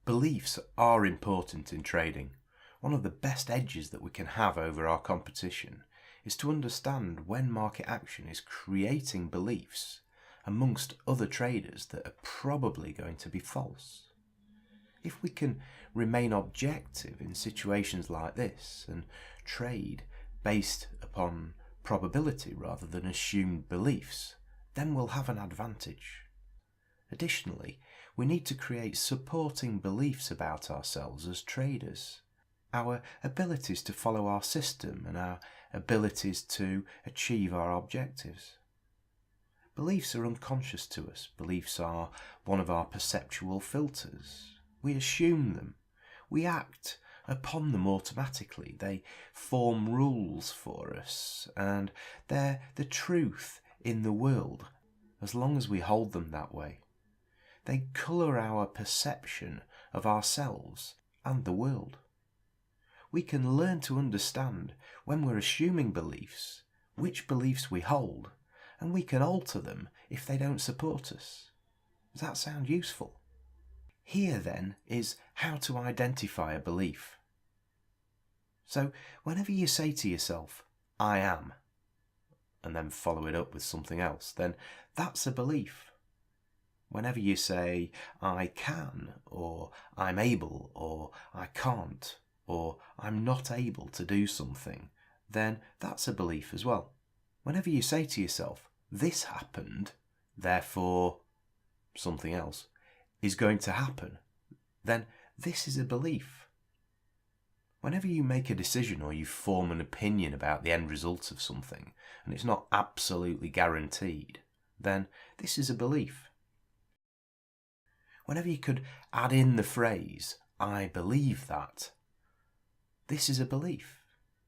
Beliefs are important in trading. One of the best edges that we can have over our competition is to understand when market action is creating beliefs amongst other traders that are probably going to be false. If we can remain objective in situations like this and trade based upon probability rather than assumed beliefs, then we'll have an advantage. Additionally, we need to create supporting beliefs about ourselves as traders. Our abilities to follow our system and our abilities to achieve our objectives. Beliefs are unconscious to us. Beliefs are one of our perceptual filters. We assume them. We act upon them automatically. They form rules for us, and they're the truth in the world as long as we hold them that way. They colour our perception of ourselves and the world. We can learn to understand when we're assuming beliefs, which beliefs we hold, and we can alter them if they don't support us. Does that sound useful? Here then is how to identify a belief. So whenever you say to yourself, I am, and then follow it up with something else, then that's a belief. Whenever you say, I can, or I'm able, or I can't, or I'm not able to do something, then that's a belief as well. Whenever you say to yourself, this happened, therefore something else is going to happen, then this is a belief. Whenever you make a decision or you form an opinion about the end result of something, and it's not absolutely guaranteed, then this is a belief. Whenever you could add in the phrase, I believe that, this is a belief.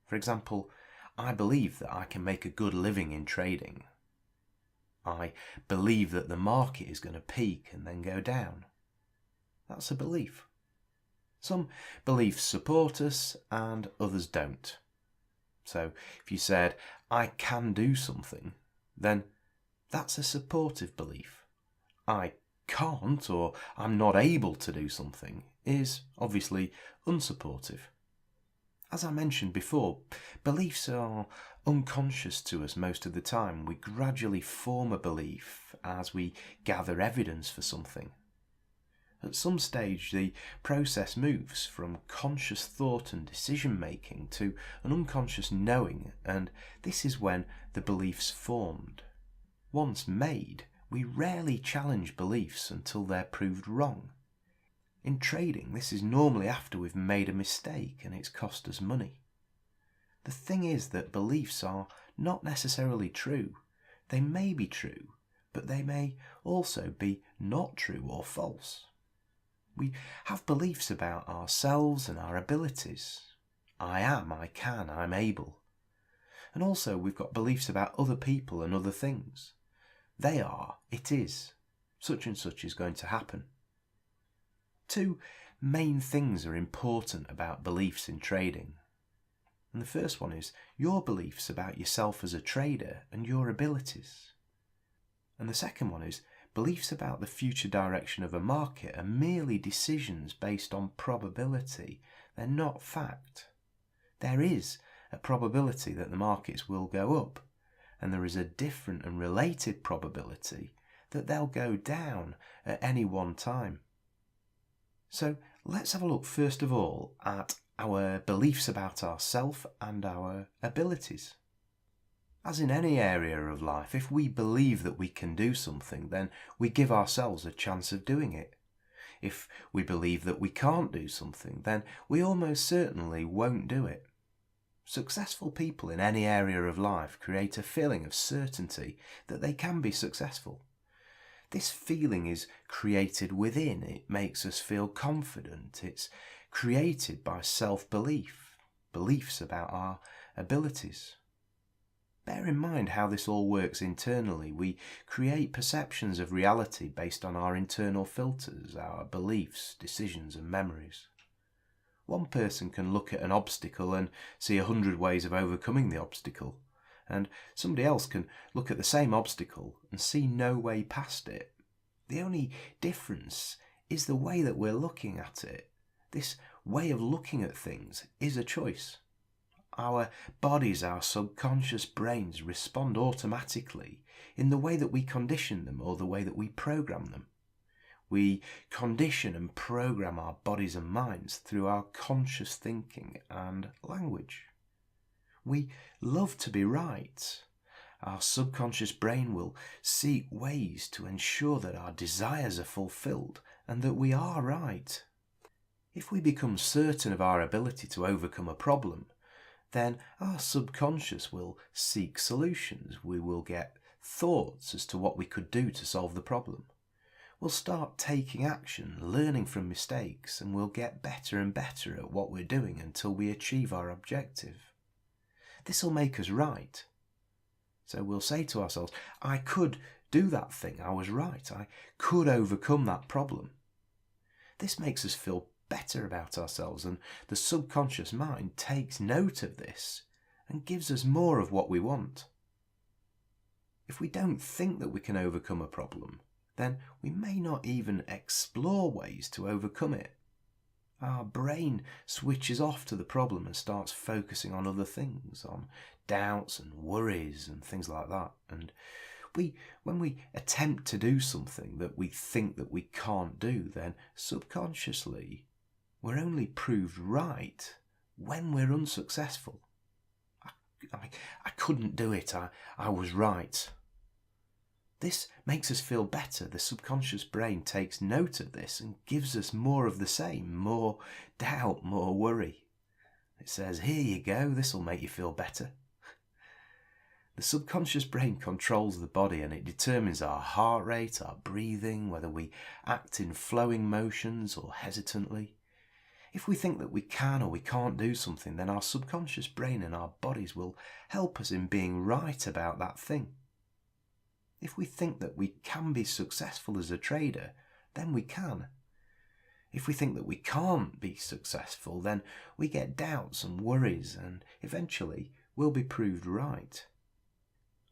For example, I believe that I can make a good living in trading. I believe that the market is going to peak and then go down. That's a belief. Some beliefs support us and others don't. So if you said, I can do something, then that's a supportive belief. I can't, or I'm not able to do something, is obviously unsupportive. As I mentioned before, beliefs are unconscious to us most of the time. We gradually form a belief as we gather evidence for something. At some stage, the process moves from conscious thought and decision making to an unconscious knowing, and this is when the belief's formed. Once made, we rarely challenge beliefs until they're proved wrong. In trading, this is normally after we've made a mistake and it's cost us money. The thing is that beliefs are not necessarily true. They may be true, but they may also be not true or false. We have beliefs about ourselves and our abilities. I am, I can, I'm able. And also we've got beliefs about other people and other things. They are, it is, such and such is going to happen. Two main things are important about beliefs in trading. And the first one is your beliefs about yourself as a trader and your abilities. And the second one is beliefs about the future direction of a market are merely decisions based on probability. They're not fact. There is a probability that the markets will go up, and there is a different and related probability that they'll go down at any one time. So let's have a look first of all at our beliefs about ourselves and our abilities. As in any area of life, if we believe that we can do something, then we give ourselves a chance of doing it. If we believe that we can't do something, then we almost certainly won't do it. Successful people in any area of life create a feeling of certainty that they can be successful. This feeling is created within. It makes us feel confident. It's created by self-belief, beliefs about our abilities. Bear in mind how this all works internally. We create perceptions of reality based on our internal filters, our beliefs, decisions and memories. One person can look at an obstacle and see 100 ways of overcoming the obstacle, and somebody else can look at the same obstacle and see no way past it. The only difference is the way that we're looking at it. This way of looking at things is a choice. Our bodies, our subconscious brains respond automatically in the way that we condition them or the way that we program them. We condition and program our bodies and minds through our conscious thinking and language. We love to be right. Our subconscious brain will seek ways to ensure that our desires are fulfilled and that we are right. If we become certain of our ability to overcome a problem, then our subconscious will seek solutions. We will get thoughts as to what we could do to solve the problem. We'll start taking action, learning from mistakes, and we'll get better and better at what we're doing until we achieve our objective. This will make us right. So we'll say to ourselves, I could do that thing, I was right, I could overcome that problem. This makes us feel better about ourselves, and the subconscious mind takes note of this and gives us more of what we want. If we don't think that we can overcome a problem, then we may not even explore ways to overcome it. Our brain switches off to the problem and starts focusing on other things, on doubts and worries and things like that. And when we attempt to do something that we think that we can't do, then subconsciously we're only proved right when we're unsuccessful. I couldn't do it, I was right. This makes us feel better. The subconscious brain takes note of this and gives us more of the same, more doubt, more worry. It says, here you go, this will make you feel better. The subconscious brain controls the body, and it determines our heart rate, our breathing, whether we act in flowing motions or hesitantly. If we think that we can or we can't do something, then our subconscious brain and our bodies will help us in being right about that thing. If we think that we can be successful as a trader, then we can. If we think that we can't be successful, then we get doubts and worries, and eventually we'll be proved right.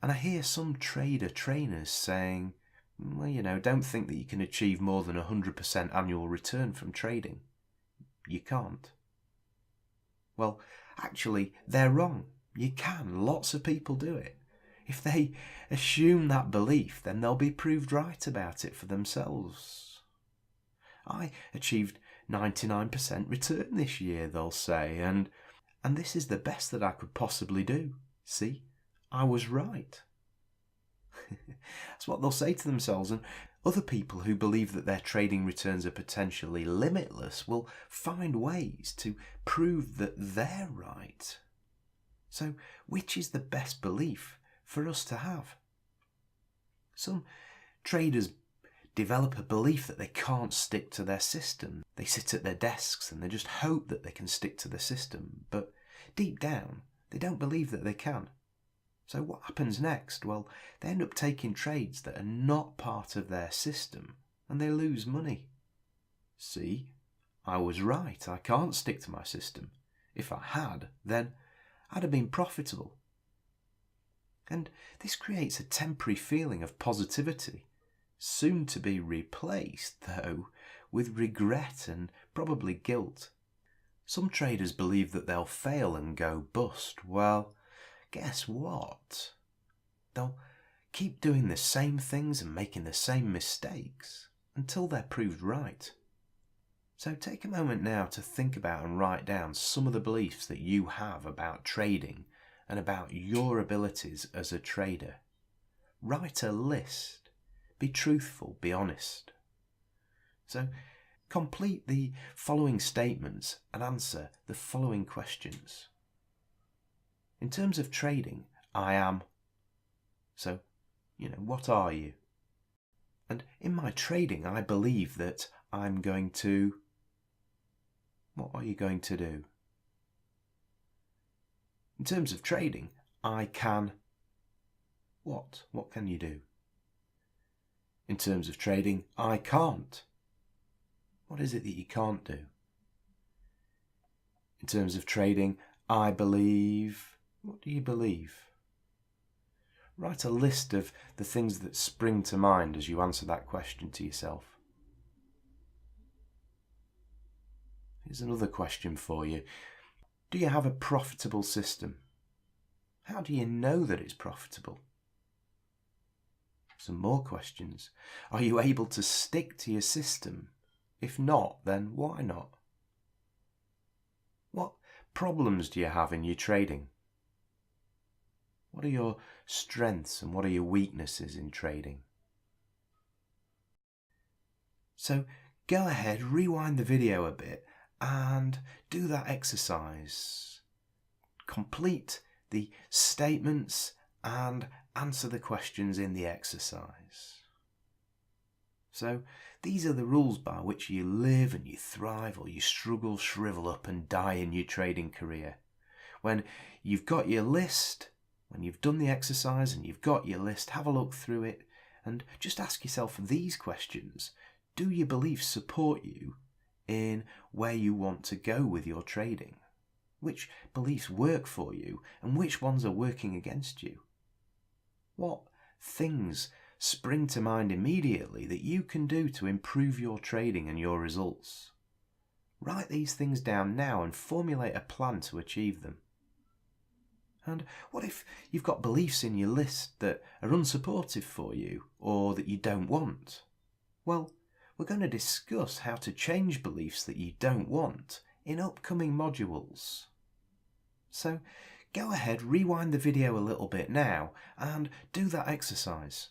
And I hear some trainers saying, well, don't think that you can achieve more than 100% annual return from trading. You can't. Well, actually, they're wrong. You can. Lots of people do it. If they assume that belief, then they'll be proved right about it for themselves. I achieved 99% return this year, they'll say, and this is the best that I could possibly do. See, I was right. That's what they'll say to themselves, and other people who believe that their trading returns are potentially limitless will find ways to prove that they're right. So, which is the best belief for us to have? Some traders develop a belief that they can't stick to their system. They sit at their desks and they just hope that they can stick to the system, but deep down they don't believe that they can. So what happens next? Well, they end up taking trades that are not part of their system and they lose money. See, I was right, I can't stick to my system. If I had, then I'd have been profitable. And this creates a temporary feeling of positivity, soon to be replaced, though, with regret and probably guilt. Some traders believe that they'll fail and go bust. Well, guess what? They'll keep doing the same things and making the same mistakes until they're proved right. So take a moment now to think about and write down some of the beliefs that you have about trading and about your abilities as a trader. Write a list. Be truthful, be honest. So complete the following statements and answer the following questions. In terms of trading, I am. So, what are you? And in my trading, I believe that I'm going to. What are you going to do? In terms of trading, I can. What? What can you do? In terms of trading, I can't. What is it that you can't do? In terms of trading, I believe. What do you believe? Write a list of the things that spring to mind as you answer that question to yourself. Here's another question for you. Do you have a profitable system? How do you know that it's profitable? Some more questions. Are you able to stick to your system? If not, then why not? What problems do you have in your trading? What are your strengths and what are your weaknesses in trading? So go ahead, rewind the video a bit and do that exercise. Complete the statements and answer the questions in the exercise. So these are the rules by which you live and you thrive, or you struggle, shrivel up and die in your trading career. When you've got your list, when you've done the exercise and you've got your list, have a look through it and just ask yourself these questions. Do your beliefs support you in where you want to go with your trading? Which beliefs work for you and which ones are working against you? What things spring to mind immediately that you can do to improve your trading and your results? Write these things down now and formulate a plan to achieve them. And what if you've got beliefs in your list that are unsupportive for you or that you don't want? Well, we're going to discuss how to change beliefs that you don't want in upcoming modules. So go ahead, rewind the video a little bit now and do that exercise.